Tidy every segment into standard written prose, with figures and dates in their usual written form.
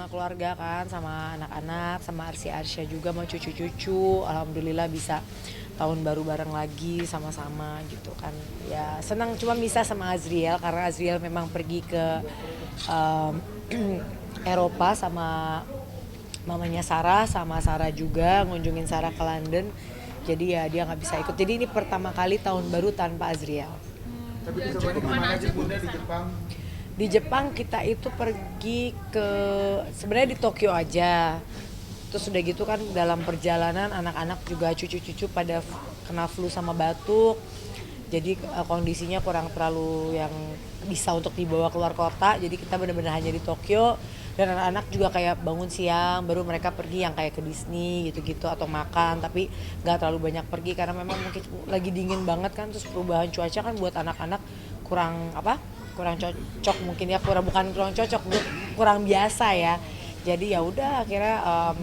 sama keluarga kan, sama anak-anak, sama Arsya juga mau cucu-cucu. Alhamdulillah bisa tahun baru bareng lagi sama-sama gitu kan. Ya senang, cuma bisa sama Azriel karena Azriel memang pergi ke um, Eropa sama mamanya Sarah, sama Sarah juga ngunjungin Sarah ke London. Jadi ya dia nggak bisa ikut. Jadi ini pertama kali tahun baru tanpa Azriel. Tapi dicoba di mana aja Bunda di Jepang? Di Jepang kita itu pergi ke, sebenarnya di Tokyo aja. Terus udah gitu kan dalam perjalanan anak-anak juga cucu-cucu pada kena flu sama batuk. Jadi kondisinya kurang terlalu yang bisa untuk dibawa keluar kota. Jadi kita benar-benar hanya di Tokyo. Dan anak-anak juga kayak bangun siang baru mereka pergi yang kayak ke Disney gitu-gitu atau makan, tapi nggak terlalu banyak pergi karena memang mungkin lagi dingin banget kan, terus perubahan cuaca kan buat anak-anak kurang apa, kurang cocok mungkin ya, bukan kurang cocok, kurang biasa ya. Jadi ya udah akhirnya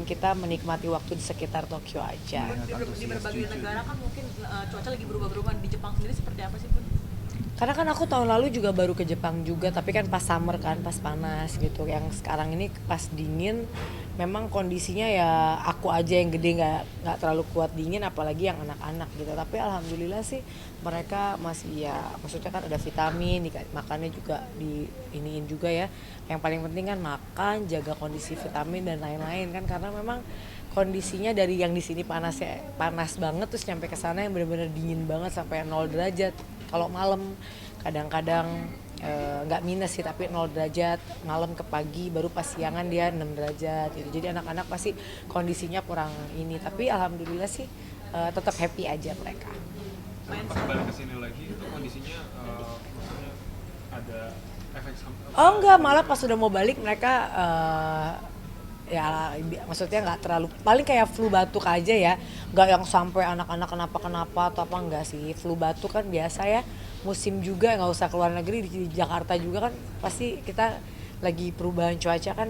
kita menikmati waktu di sekitar Tokyo aja. Di berbagai negara kan mungkin cuaca lagi berubah-berubah. Di Jepang sendiri seperti apa sih, Bun? Karena kan aku tahun lalu juga baru ke Jepang juga, tapi kan pas summer kan, pas panas gitu. Yang sekarang ini pas dingin, memang kondisinya ya aku aja yang gede nggak terlalu kuat dingin, apalagi yang anak-anak gitu. Tapi alhamdulillah sih mereka masih ya, maksudnya kan ada vitamin, makannya juga di iniin juga ya. Yang paling penting kan makan, jaga kondisi vitamin dan lain-lain kan, karena memang kondisinya dari yang di sini panas banget terus nyampe ke sana yang benar-benar dingin banget sampai 0 derajat. Kalau malam kadang-kadang nggak minus sih, tapi 0 derajat malam ke pagi, baru pas siangan dia 6 derajat gitu. Jadi anak-anak pasti kondisinya kurang ini, tapi alhamdulillah sih tetap happy aja mereka. Pas balik ke sini lagi itu kondisinya maksudnya ada efek Oh enggak, malah pas sudah mau balik mereka ya maksudnya nggak terlalu, paling kayak flu batuk aja ya, nggak yang sampai anak-anak kenapa-kenapa atau apa, enggak sih. Flu batuk kan biasa ya, musim juga, nggak usah keluar negeri, di Jakarta juga kan pasti kita lagi perubahan cuaca kan,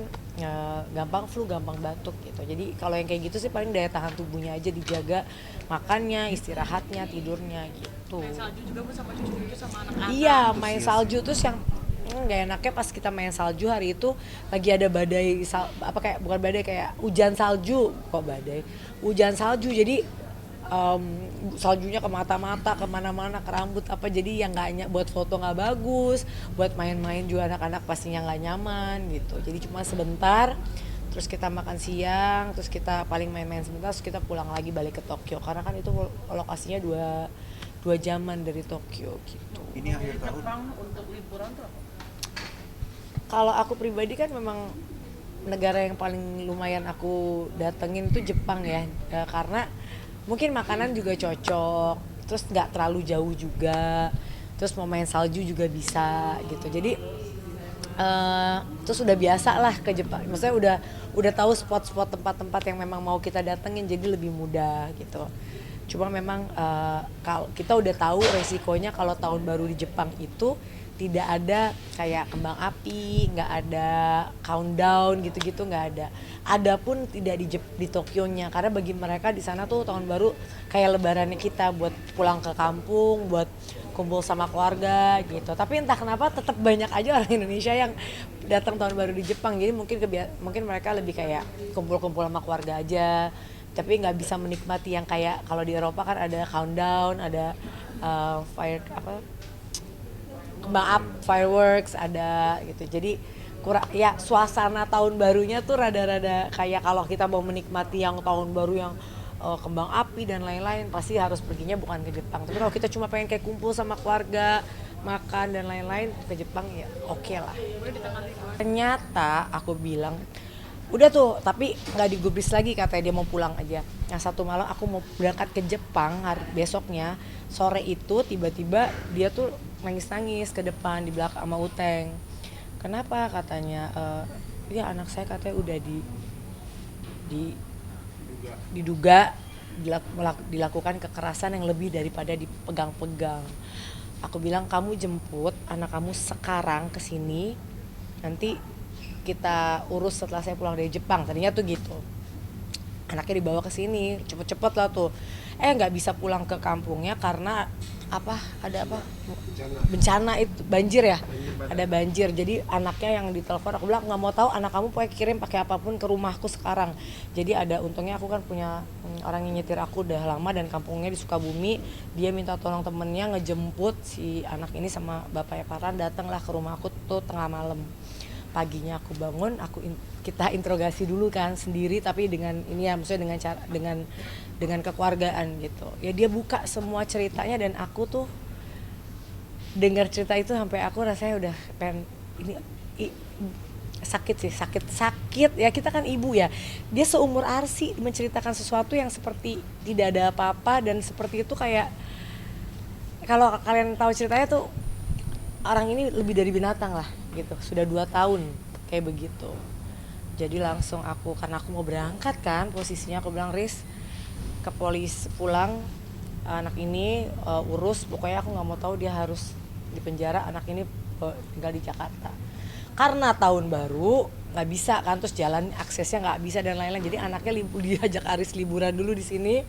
gampang flu, gampang batuk gitu. Jadi kalau yang kayak gitu sih paling daya tahan tubuhnya aja dijaga, makannya, istirahatnya, tidurnya gitu. Main salju juga, Bu, sama cucu-cucu sama anak-anak. Iya, main salju terus yang nggak enaknya pas kita main salju hari itu lagi ada badai apa, kayak bukan badai, kayak hujan salju, kok badai, hujan salju. Jadi saljunya ke mata-mata, kemana-mana, ke rambut apa, jadi yang nggak, buat foto nggak bagus, buat main-main juga anak-anak pastinya nggak nyaman gitu. Jadi cuma sebentar, terus kita makan siang, terus kita paling main-main sebentar, terus kita pulang lagi balik ke Tokyo karena kan itu lokasinya dua jaman dari Tokyo gitu. Ini akhir tahun. Jepang untuk liburan tuh apa? Kalau aku pribadi kan memang negara yang paling lumayan aku datengin tuh Jepang ya, karena mungkin makanan juga cocok, terus nggak terlalu jauh juga, terus mau main salju juga bisa gitu. Jadi terus udah biasa lah ke Jepang, maksudnya udah tahu spot-spot tempat-tempat yang memang mau kita datengin, jadi lebih mudah gitu. Cuma memang kalau kita udah tahu resikonya kalau tahun baru di Jepang itu tidak ada kayak kembang api, nggak ada countdown gitu-gitu, nggak ada. Ada pun tidak di Tokyonya, karena bagi mereka di sana tuh tahun baru kayak lebarannya kita, buat pulang ke kampung, buat kumpul sama keluarga gitu. Tapi entah kenapa tetap banyak aja orang Indonesia yang datang tahun baru di Jepang. Jadi mungkin mereka lebih kayak kumpul-kumpul sama keluarga aja, tapi nggak bisa menikmati yang kayak kalau di Eropa kan ada countdown, ada fire apa, kembang fireworks ada gitu. Jadi kurang ya, suasana tahun barunya tuh rada-rada kayak kalau kita mau menikmati yang tahun baru yang kembang api dan lain-lain, pasti harus perginya bukan ke Jepang. Tapi kalau kita cuma pengen kayak kumpul sama keluarga, makan dan lain-lain, ke Jepang ya oke lah. Ternyata aku bilang udah tuh, tapi nggak digubris lagi, katanya dia mau pulang aja. Yang satu malam aku mau berangkat ke Jepang hari besoknya, sore itu tiba-tiba dia tuh nangis-nangis ke depan di belakang sama Uteng. Kenapa, katanya ya anak saya katanya udah diduga dilakukan kekerasan yang lebih daripada dipegang-pegang. Aku bilang kamu jemput anak kamu sekarang ke sini, nanti kita urus setelah saya pulang dari Jepang, tadinya tuh gitu. Anaknya dibawa ke sini cepet-cepet lah tuh, nggak bisa pulang ke kampungnya karena ada apa bencana itu banjir ya, ada banjir. Jadi anaknya yang ditelepon, aku bilang nggak mau tahu, anak kamu pokoknya kirim pakai apapun ke rumahku sekarang. Jadi ada, untungnya aku kan punya orang yang nyetir aku udah lama dan kampungnya di Sukabumi. Dia minta tolong temennya ngejemput si anak ini sama bapaknya Farhan, datanglah ke rumah aku tuh tengah malam. Paginya aku bangun, kita interogasi dulu kan sendiri, tapi dengan ini ya, maksudnya dengan cara dengan kekeluargaan gitu. Ya dia buka semua ceritanya dan aku tuh dengar cerita itu sampai aku rasanya udah pengen sakit sih, sakit ya, kita kan ibu ya. Dia seumur Arsi menceritakan sesuatu yang seperti tidak ada apa-apa, dan seperti itu kayak kalau kalian tahu ceritanya tuh orang ini lebih dari binatang lah gitu. Sudah 2 tahun kayak begitu. Jadi langsung karena aku mau berangkat kan, posisinya aku bilang, Riz, ke polisi pulang, anak ini urus, pokoknya aku nggak mau tahu dia harus di penjara, anak ini tinggal di Jakarta. Karena tahun baru nggak bisa kan, terus jalan aksesnya nggak bisa dan lain-lain. Jadi anaknya diajak Aris liburan dulu di sini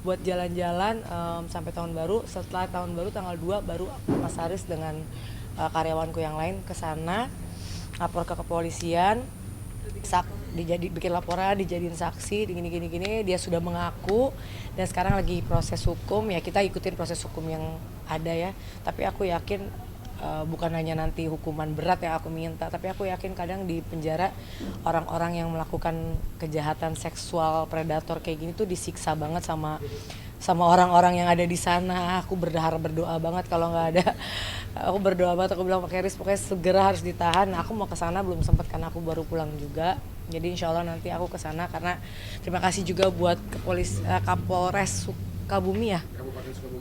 buat jalan-jalan sampai tahun baru. Setelah tahun baru tanggal 2 baru Mas Aris dengan karyawanku yang lain ke sana, lapor ke kepolisian, bikin laporan, dijadiin saksi, gini. Dia sudah mengaku dan sekarang lagi proses hukum. Ya kita ikutin proses hukum yang ada ya. Tapi aku yakin bukan hanya nanti hukuman berat yang aku minta, tapi aku yakin kadang di penjara orang-orang yang melakukan kejahatan seksual predator kayak gini tuh disiksa banget sama orang-orang yang ada di sana. Aku berdoa banget kalau nggak ada. Aku berdoa banget, aku bilang pakai Riz pokoknya segera harus ditahan. Aku mau ke sana belum sempat karena aku baru pulang juga. Jadi insya Allah nanti aku ke sana, karena terima kasih juga buat Kapolres Sukabumi ya.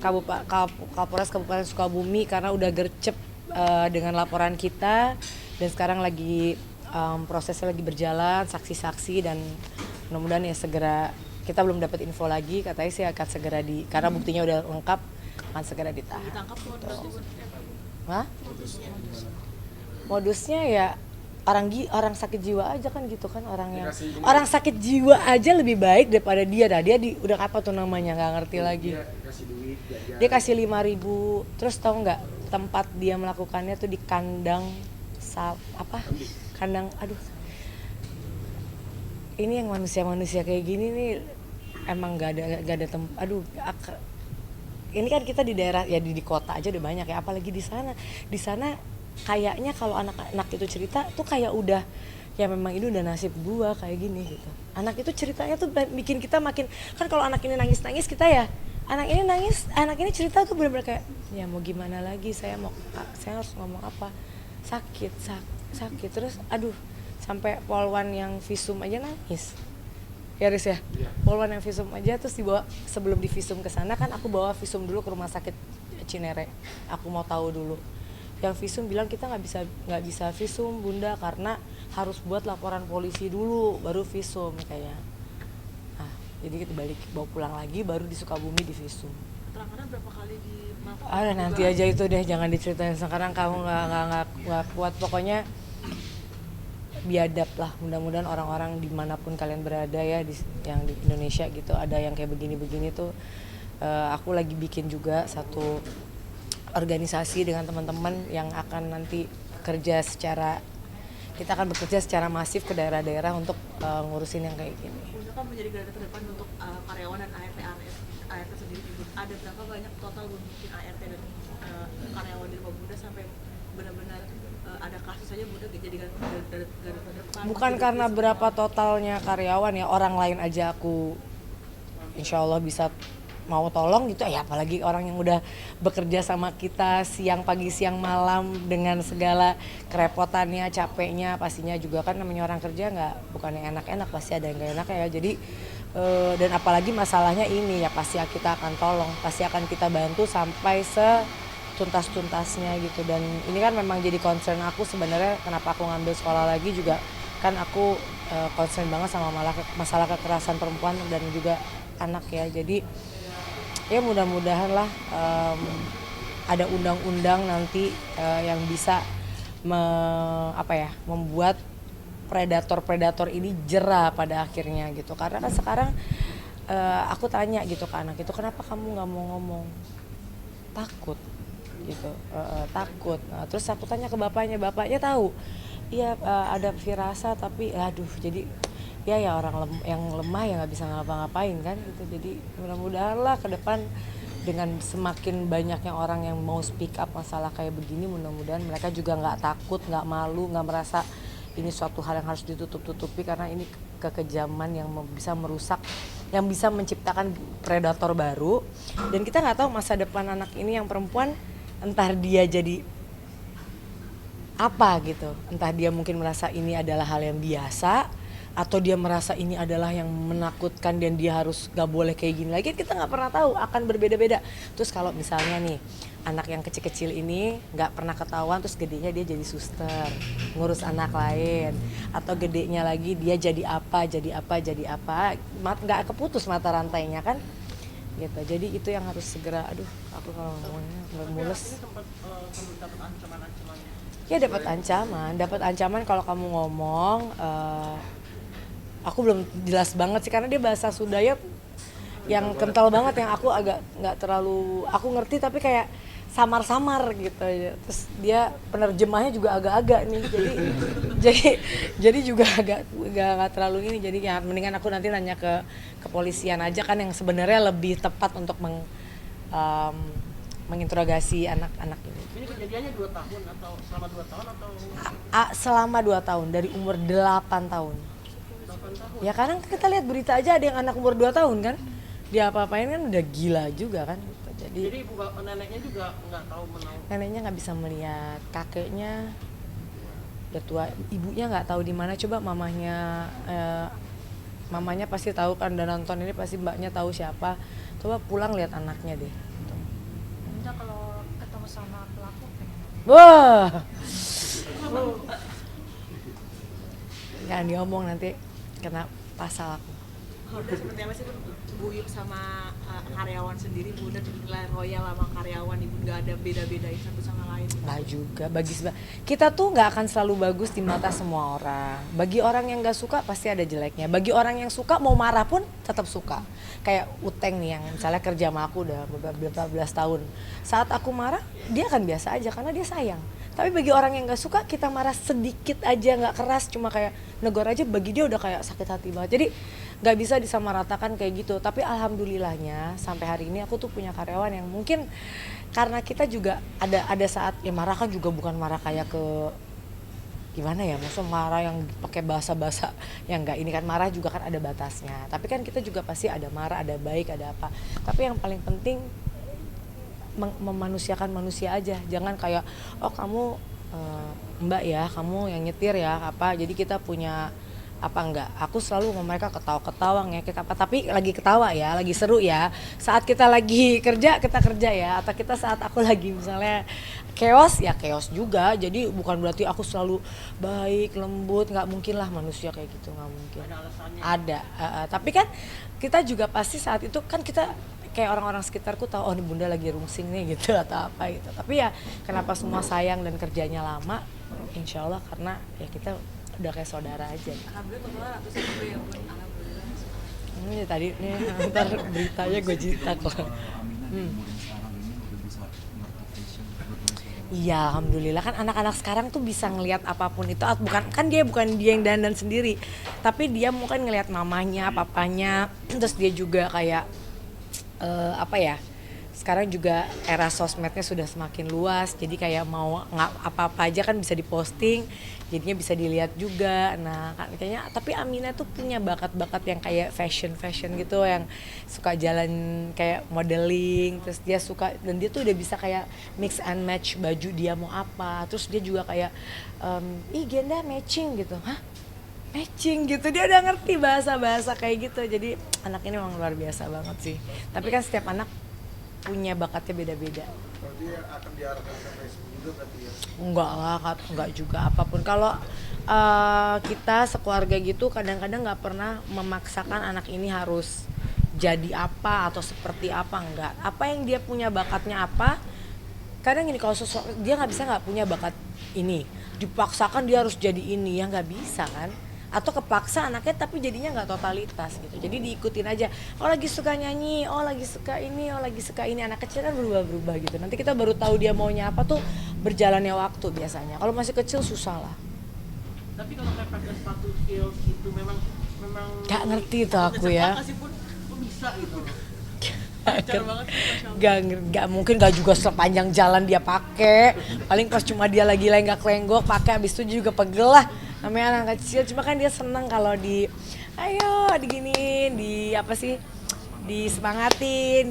Kapolres Kabupaten Sukabumi karena udah gercep dengan laporan kita, dan sekarang lagi prosesnya lagi berjalan, saksi-saksi, dan mudah-mudahan ya segera. Kita belum dapat info lagi, katanya sih akan segera karena buktinya udah lengkap, akan segera ditahan. Ditangkap Hah? Modusnya ya orang sakit jiwa aja kan gitu kan, orang sakit jiwa aja lebih baik daripada dia. Nah dia udah apa tuh namanya, nggak ngerti lagi. Dia kasih 5.000, terus tahu nggak tempat dia melakukannya tuh di kandang kandang, aduh. Ini yang manusia kayak gini nih emang gak ada tempat. Aduh, ini kan kita di daerah ya, di kota aja udah banyak ya, apalagi di sana. Di sana kayaknya kalau anak-anak itu cerita tuh kayak udah ya memang ini udah nasib gua kayak gini gitu. Anak itu ceritanya tuh bikin kita makin, kan kalau anak ini nangis kita ya, anak ini cerita tuh benar-benar kayak ya mau gimana lagi, saya harus ngomong apa, sakit terus aduh, sampai polwan yang visum aja nangis. Ya Riz ya, polwan yang visum aja, terus dibawa, sebelum divisum ke sana kan aku bawa visum dulu ke rumah sakit Cinere. Aku mau tahu dulu. Yang visum bilang kita nggak bisa visum Bunda, karena harus buat laporan polisi dulu baru visum kayaknya. Nah, jadi kita bawa pulang lagi, baru di Sukabumi di visum. Keterangannya berapa kali Nanti aja itu deh, jangan diceritain sekarang, kamu nggak kuat. Pokoknya biadab lah, mudah-mudahan orang-orang dimanapun kalian berada ya, yang di Indonesia gitu, ada yang kayak begini-begini tuh. Aku lagi bikin juga satu organisasi dengan teman-teman yang akan nanti kita akan bekerja secara masif ke daerah-daerah untuk ngurusin yang kayak gini. Bunda kan menjadi garda terdepan untuk karyawan dan ART sendiri. Ada berapa banyak total mungkin ART dan karyawan di rumah Bunda sampai benar-benar ada kasus aja Bunda jadi garda terdepan? Bukan karena berapa totalnya karyawan ya, orang lain aja aku insya Allah bisa mau tolong gitu ya, apalagi orang yang udah bekerja sama kita siang pagi siang malam dengan segala kerepotannya, capeknya, pastinya juga kan namanya orang kerja bukan yang enak-enak, pasti ada yang gak enak ya. Jadi dan apalagi masalahnya ini ya, pasti kita akan tolong, pasti akan kita bantu sampai tuntas-tuntasnya gitu. Dan ini kan memang jadi concern aku sebenarnya, kenapa aku ngambil sekolah lagi juga kan aku concern banget sama masalah kekerasan perempuan dan juga anak ya. Jadi ya mudah-mudahan lah ada undang-undang nanti yang bisa membuat predator ini jera pada akhirnya gitu. Karena kan sekarang aku tanya gitu ke anak itu, kenapa kamu nggak mau ngomong? takut gitu, takut. Nah, terus aku tanya ke bapaknya tahu, iya ada firasat tapi aduh, jadi ya orang yang lemah ya nggak bisa ngapa-ngapain kan gitu. Jadi mudah-mudahan lah ke depan dengan semakin banyaknya orang yang mau speak up masalah kayak begini, mudah-mudahan mereka juga nggak takut, nggak malu, nggak merasa ini suatu hal yang harus ditutup-tutupi, karena ini kekejaman yang bisa merusak, yang bisa menciptakan predator baru. Dan kita nggak tahu masa depan anak ini yang perempuan, entah dia jadi apa gitu, entah dia mungkin merasa ini adalah hal yang biasa, atau dia merasa ini adalah yang menakutkan dan dia harus gak boleh kayak gini lagi. Kita nggak pernah tahu, akan berbeda-beda. Terus kalau misalnya nih anak yang kecil-kecil ini nggak pernah ketahuan, terus gedenya dia jadi suster ngurus anak lain, atau gedenya lagi dia jadi apa nggak keputus mata rantainya kan gitu. Jadi itu yang harus segera, aduh aku kalau ngomongnya nggak mules. Ya dapat ancaman kalau kamu ngomong. Aku belum jelas banget sih karena dia bahasa Sundanya yang kental banget, yang aku agak nggak terlalu aku ngerti tapi kayak samar-samar gitu ya. Terus dia penerjemahnya juga agak-agak nih, jadi juga agak nggak terlalu ini. Jadi ya mendingan aku nanti nanya ke kepolisian aja kan, yang sebenarnya lebih tepat untuk menginterogasi anak-anak ini. Ini kejadiannya 2 tahun atau selama 2 tahun atau? Selama 2 tahun, dari umur 8 tahun. 8 tahun? Ya kadang kita lihat berita aja ada yang anak umur 2 tahun kan, dia apa-apain kan udah gila juga kan. Jadi neneknya juga nggak tahu menau? Neneknya nggak bisa melihat, kakeknya udah tua, ibunya nggak tahu di mana. Coba mamanya pasti tahu kan, udah nonton ini pasti mbaknya tahu siapa. Coba pulang lihat anaknya deh. Bunda kalau ketemu sama pelaku pengen apa? Wah, jangan diomong nanti kena pasal aku. Bunda seperti apa sih Buyut sama karyawan sendiri? Bunda dinilai royal sama karyawan, ibu nggak ada beda-bedain satu sama lain? Nggak juga, kita tuh nggak akan selalu bagus di mata semua orang. Bagi orang yang nggak suka pasti ada jeleknya. Bagi orang yang suka mau marah pun tetap suka. Kayak Uteng nih yang misalnya kerja sama aku udah beberapa belas tahun. Saat aku marah dia akan biasa aja karena dia sayang. Tapi bagi orang yang nggak suka, kita marah sedikit aja nggak keras, cuma kayak negor aja, bagi dia udah kayak sakit hati banget. Jadi nggak bisa disamaratakan kayak gitu. Tapi alhamdulillahnya sampai hari ini aku tuh punya karyawan yang mungkin karena kita juga ada saat ya marah kan juga bukan marah kayak ke gimana ya, maksudnya marah yang pakai bahasa-bahasa yang nggak ini kan, marah juga kan ada batasnya. Tapi kan kita juga pasti ada marah, ada baik, ada apa. Tapi yang paling penting memanusiakan manusia aja. Jangan kayak oh kamu mbak ya, kamu yang nyetir ya apa, jadi kita punya apa enggak. Aku selalu sama mereka ketawa-ketawa ngekek apa, tapi lagi ketawa ya, lagi seru ya. Saat kita lagi kerja, kita kerja ya. Atau kita saat aku lagi misalnya chaos ya chaos juga. Jadi bukan berarti aku selalu baik, lembut, nggak mungkin lah manusia kayak gitu, nggak mungkin. Ada alasannya. Ada, tapi kan kita juga pasti saat itu kan kita kayak orang-orang sekitarku tahu oh ini bunda lagi rungsing nih gitu atau apa gitu. Tapi ya kenapa semua sayang dan kerjanya lama? Insya Allah karena ya kita udah kayak saudara aja. Alhamdulillah totalnya ratusan ribu ya Bun. Alhamdulillah. Ini tadi nih ntar beritanya gue cerita kok. Iya, alhamdulillah kan anak-anak sekarang tuh bisa ngelihat apapun itu, bukan dia yang dandan sendiri, tapi dia mungkin ngelihat mamanya, papanya, terus dia juga kayak apa ya? Sekarang juga era sosmednya sudah semakin luas, jadi kayak mau apa-apa aja kan bisa diposting, jadinya bisa dilihat juga. Nah kan kayaknya, tapi Aminah tuh punya bakat-bakat yang kayak fashion gitu, yang suka jalan kayak modeling, terus dia suka, dan dia tuh udah bisa kayak mix and match baju dia mau apa, terus dia juga kayak ih Genda matching gitu, hah? Matching gitu, dia udah ngerti bahasa-bahasa kayak gitu. Jadi anak ini memang luar biasa banget sih. Tapi kan setiap anak punya bakatnya beda-beda. Berarti akan diarahkan ke Facebook juga berarti ya? Enggak juga apapun. Kalau kita sekeluarga gitu kadang-kadang nggak pernah memaksakan anak ini harus jadi apa atau seperti apa, enggak. Apa yang dia punya bakatnya apa. Kadang gini, kalau dia nggak punya bakat ini, dipaksakan dia harus jadi ini, ya nggak bisa kan. atau kepaksa anaknya tapi jadinya nggak totalitas gitu. Jadi diikutin aja. Oh lagi suka nyanyi, oh lagi suka ini, oh lagi suka ini. Anak kecil kan berubah-berubah gitu. Nanti kita baru tahu dia maunya apa tuh berjalannya waktu biasanya. Kalau masih kecil susah lah. Tapi kalau kayak pakai sepatu heels itu memang Gak ngerti tuh aku ya. kasih pun kok bisa gitu. Lancar banget sih Masya Allah. Gak mungkin gak juga sepanjang jalan dia pakai. Paling pas cuma dia lagi lenggak-lenggok pakai, habis itu juga pegel lah. Namanya anak kecil, cuma kan dia seneng kalau ayo diginiin, apa sih, disemangatin,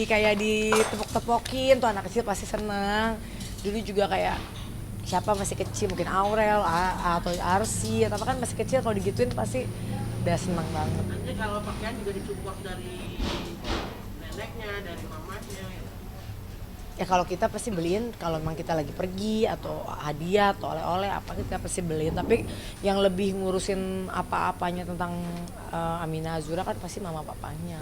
kayak ditepok-tepokin, tuh anak kecil pasti seneng. Dulu juga kayak siapa masih kecil, mungkin Aurel atau Arsi atau apa kan masih kecil, kalau digituin pasti udah seneng banget. Nanti kalau pakaian juga disupport dari neneknya, dari mamanya. Ya kalau kita pasti beliin kalau memang kita lagi pergi atau hadiah atau oleh-oleh apa kita pasti beliin, tapi yang lebih ngurusin apa-apanya tentang Amina Azura kan pasti mama papanya.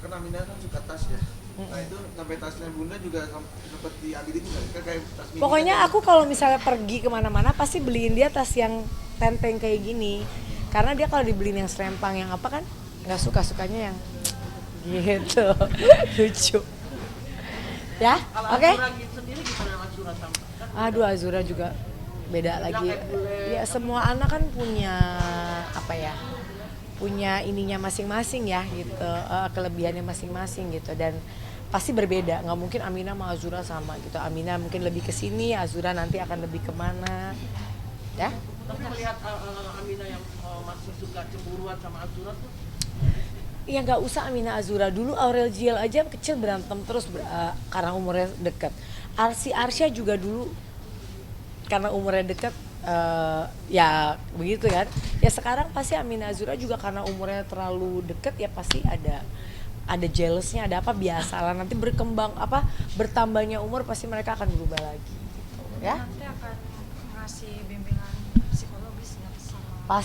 Kan Amina kan suka tas ya. Nah itu sampai tasnya bunda juga sempat diambilin nggak? Kan kayak tas mini Pokoknya kan. aku kalau misalnya pergi kemana-mana pasti beliin dia tas yang tenteng kayak gini, karena dia kalau dibeliin yang serempang yang apa kan nggak suka-sukanya yang gitu. Lucu ya. Kalau Oke. Azura gitu sendiri gimana Azura sama? Kan Aduh, Azura juga beda lagi. kayak bule. Ya semua anak kan punya apa ya? Punya ininya masing-masing ya gitu, kelebihannya masing-masing gitu, dan pasti berbeda. Nggak mungkin Amina sama Azura sama gitu. Amina mungkin lebih ke sini, Azura nanti akan lebih kemana, ya? Tapi melihat Amina yang masih suka cemburuan sama Azura tuh, Ya nggak usah Amina Azura, dulu Aurel Jiel aja kecil berantem terus karena umurnya dekat. Arsya juga dulu karena umurnya dekat, ya begitu kan. Ya sekarang pasti Amina Azura juga karena umurnya terlalu dekat ya pasti ada jealousnya, ada apa, biasalah nanti berkembang apa bertambahnya umur pasti mereka akan berubah lagi gitu ya. Nanti akan ngasih bimbingan psikologis nggak sama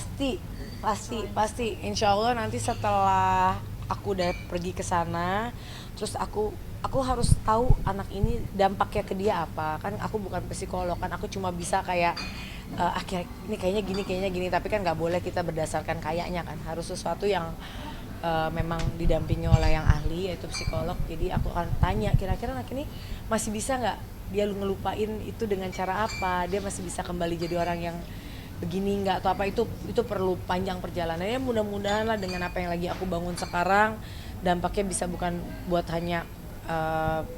Pasti insya Allah nanti setelah aku udah pergi ke sana, terus aku harus tahu anak ini dampaknya ke dia apa. Kan aku bukan psikolog kan, aku cuma bisa kayak akhirnya ini kayaknya gini, tapi kan nggak boleh kita berdasarkan kayaknya kan, harus sesuatu yang memang didampingi oleh yang ahli yaitu psikolog. Jadi aku akan tanya kira-kira anak ini masih bisa nggak dia ngelupain itu dengan cara apa, dia masih bisa kembali jadi orang yang begini nggak atau apa, itu perlu panjang perjalanannya. Mudah-mudahan lah dengan apa yang lagi aku bangun sekarang dampaknya bisa bukan buat hanya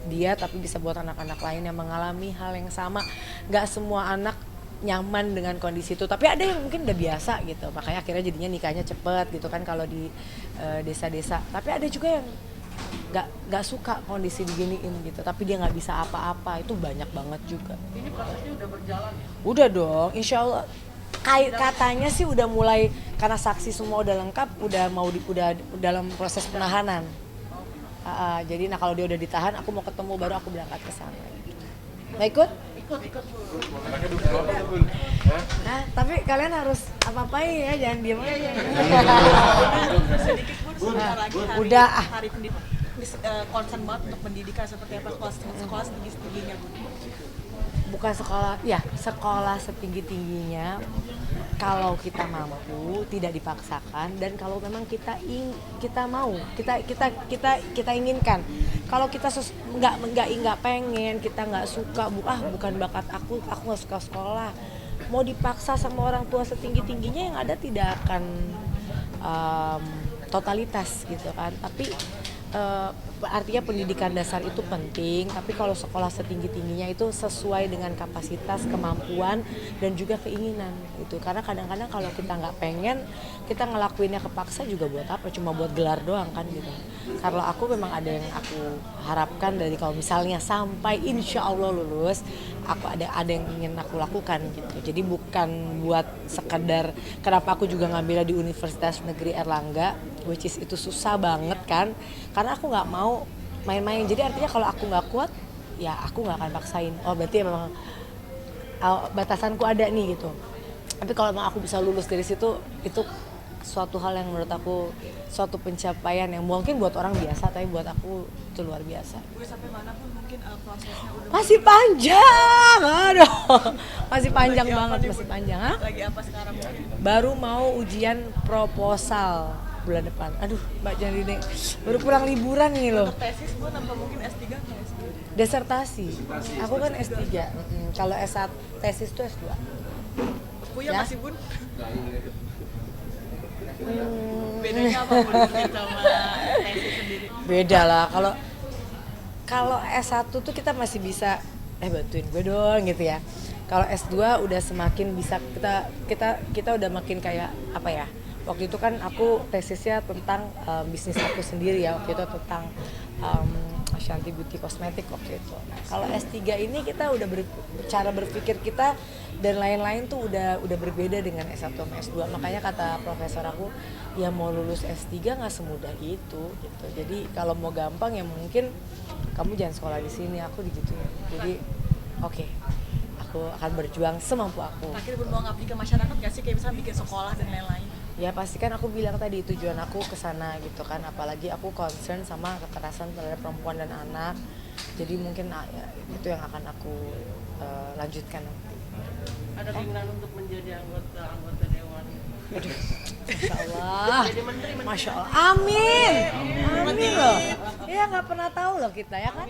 dia tapi bisa buat anak-anak lain yang mengalami hal yang sama. Nggak semua anak nyaman dengan kondisi itu, tapi ada yang mungkin udah biasa gitu, makanya akhirnya jadinya nikahnya cepet gitu kan kalau di desa-desa. Tapi ada juga yang nggak suka kondisi diginiin gitu, tapi dia nggak bisa apa-apa, itu banyak banget juga. ini prosesnya udah berjalan ya? Udah dong, insya Allah. Katanya sih udah mulai, karena saksi semua udah lengkap, udah dalam proses penahanan. Jadi kalau dia udah ditahan, aku mau ketemu baru aku berangkat ke sana. Mau ikut? Ikut Anaknya duduk apa tuh, Bun? Hah? Nah, tapi kalian harus apa-apain ya, jangan diem aja. Sedikit pun sebentar lagi Udah. hari pendidikan. Concern banget untuk pendidikan seperti apa sekolah setinggi-tingginya Bu. Bukan sekolah, ya sekolah setinggi-tingginya kalau kita mampu, tidak dipaksakan, dan kalau memang kita mau, kita inginkan. Kalau kita nggak pengen, kita nggak suka, bukan bakat aku nggak suka sekolah, mau dipaksa sama orang tua setinggi-tingginya yang ada tidak akan totalitas gitu kan. Tapi artinya pendidikan dasar itu penting, tapi kalau sekolah setinggi-tingginya itu sesuai dengan kapasitas, kemampuan, dan juga keinginan gitu. Karena kadang-kadang kalau kita nggak pengen, kita ngelakuinnya kepaksa juga buat apa? Cuma buat gelar doang kan gitu. Kalau aku memang ada yang aku harapkan dari kalau misalnya sampai insya Allah lulus, aku ada yang ingin aku lakukan gitu. Jadi bukan buat sekedar, kenapa aku juga ngambilnya di Universitas Negeri Erlangga, which is itu susah banget kan, karena aku nggak mau main-main. Jadi artinya kalau aku nggak kuat, ya aku nggak akan paksain. Oh berarti memang batasanku ada nih gitu. Tapi kalau memang aku bisa lulus dari situ, itu suatu hal yang menurut aku suatu pencapaian yang mungkin buat orang biasa tapi buat aku itu luar biasa. Udah sampai mana pun mungkin prosesnya udah Masih panjang, aduh, masih panjang banget, masih panjang. Hah? lagi apa sekarang mungkin? Baru mau ujian proposal bulan depan. Aduh, Mbak Janine, baru pulang liburan nih loh. Untuk tesis pun apa mungkin S3 nggak S2? Desertasi. Aku kan S3. Kalau S1 tesis itu S2. Kuya Ya. masih bun? Bedanya apa bun mungkin sama tesis sendiri? Beda lah. Kalau S1 tuh kita masih bisa bantuin gue dong gitu ya. Kalau S2 udah semakin bisa kita udah makin kayak apa ya? Waktu itu kan aku tesisnya tentang bisnis aku sendiri ya. Waktu itu tentang Ashanti Beauty Kosmetik waktu itu. Nah, kalau S3 ini kita udah cara berpikir kita dan lain-lain tuh udah berbeda dengan S1 sama S2. Makanya kata profesor aku, ya mau lulus S3 nggak semudah itu gitu. Jadi kalau mau gampang ya mungkin kamu jangan sekolah di sini, aku digituin. Jadi oke, aku akan berjuang semampu aku. Akhirnya bun mau ngabdi ke masyarakat nggak sih kayak misalnya bikin sekolah dan lain-lain? Ya pasti kan aku bilang tadi tujuan aku ke sana gitu kan, apalagi aku concern sama kekerasan terhadap perempuan dan anak. Jadi mungkin ya, itu yang akan aku lanjutkan nanti. Ada keinginan untuk menjadi anggota dewan. Masya Allah. Jadi menteri. Masya Allah. Amin. Amin loh. Ya nggak pernah tahu loh kita ya kan.